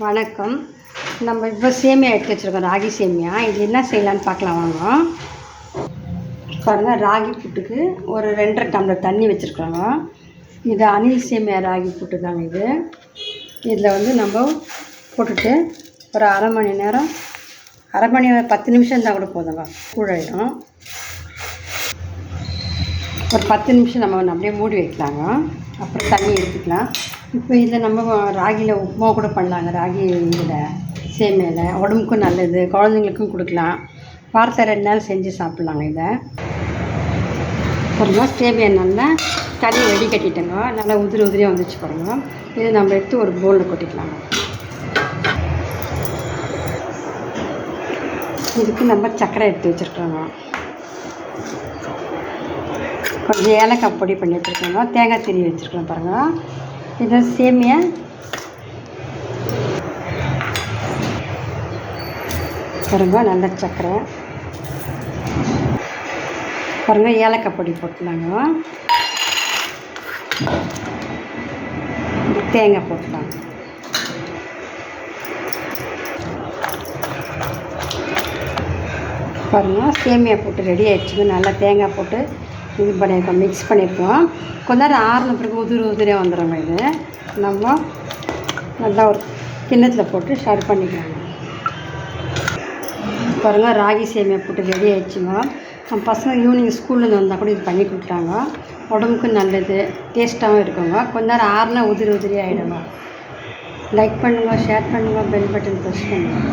வணக்கம். நம்ம இப்போ சேமியா எடுத்து வச்சுருக்கோம், ராகி சேமியா. இது என்ன செய்யலான்னு பார்க்கலாம் வாங்க. பாருங்கள், ராகி புட்டுக்கு ஒரு 2.5 டம்ளர் தண்ணி வச்சுருக்கோங்க. இது அணில் சேமியா ராகி புட்டு தாங்க இது. இதில் நம்ம போட்டுட்டு ஒரு அரை மணி 10 நிமிஷம் இருந்தால் கூட போதுங்க, கூழாயிடும். ஒரு 10 நிமிஷம் நம்ம அப்படியே மூடி வைக்கலாங்க. அப்புறம் தண்ணி எடுத்துக்கலாம். இப்போ இதில் நம்ம ராகியில் உப்புமா கூட பண்ணலாங்க. ராகி இதில் சேமியாவில் உடம்புக்கும் நல்லது, குழந்தைங்களுக்கும் கொடுக்கலாம். வாரத்தை 2 நாள் செஞ்சு சாப்பிட்லாங்க. இதை பாருங்கள், சேமியா நல்லா தண்ணி கட்டிட்டோங்க. நல்லா உதிரியாக வந்துச்சு பாருங்கள். இதை நம்ம எடுத்து ஒரு பவுலில் கொட்டிக்கலாங்க. இதுக்கு நம்ம சர்க்கரை எடுத்து வச்சுருக்கோங்க. கொஞ்சம் ஏலக்காய் பொடி பண்ணி வச்சுருக்கோங்க. தேங்காய் திரி வச்சுருக்கோம் பாருங்கள். இதை சேமியா பாருங்கள், நல்ல சர்க்கரை பாருங்கள், ஏலக்காய் பொடி போட்டுலாங்க. தேங்காய் போட்டுலாங்க. பாருங்கள், சேமியா போட்டு ரெடி ஆகிடுச்சுங்க. நல்லா தேங்காய் போட்டு இது பண்ணியிருக்கோம், மிக்ஸ் பண்ணியிருக்கோம். கொஞ்ச நேரம் ஆறின பிறகு உதிரியாக வந்துடுங்க. இது நம்ம நல்லா ஒரு கிண்ணத்தில் போட்டு சர்வ் பண்ணிக்கலாங்க. பாருங்கள், ராகி சேமியா போட்டு ரெடி ஆகிடுச்சுங்க. நம்ம பசங்க ஈவினிங் ஸ்கூல்லேருந்து வந்தால் கூட இது பண்ணி கொடுத்தாங்க. உடம்புக்கு நல்லது, டேஸ்ட்டாகவும் இருக்குங்க. கொஞ்ச நேரம் ஆறினா உதிரி ஆகிடுங்க. லைக் பண்ணுங்கள், ஷேர் பண்ணுங்கள், பெல் பட்டன் ப்ரெஸ் பண்ணுங்கள்.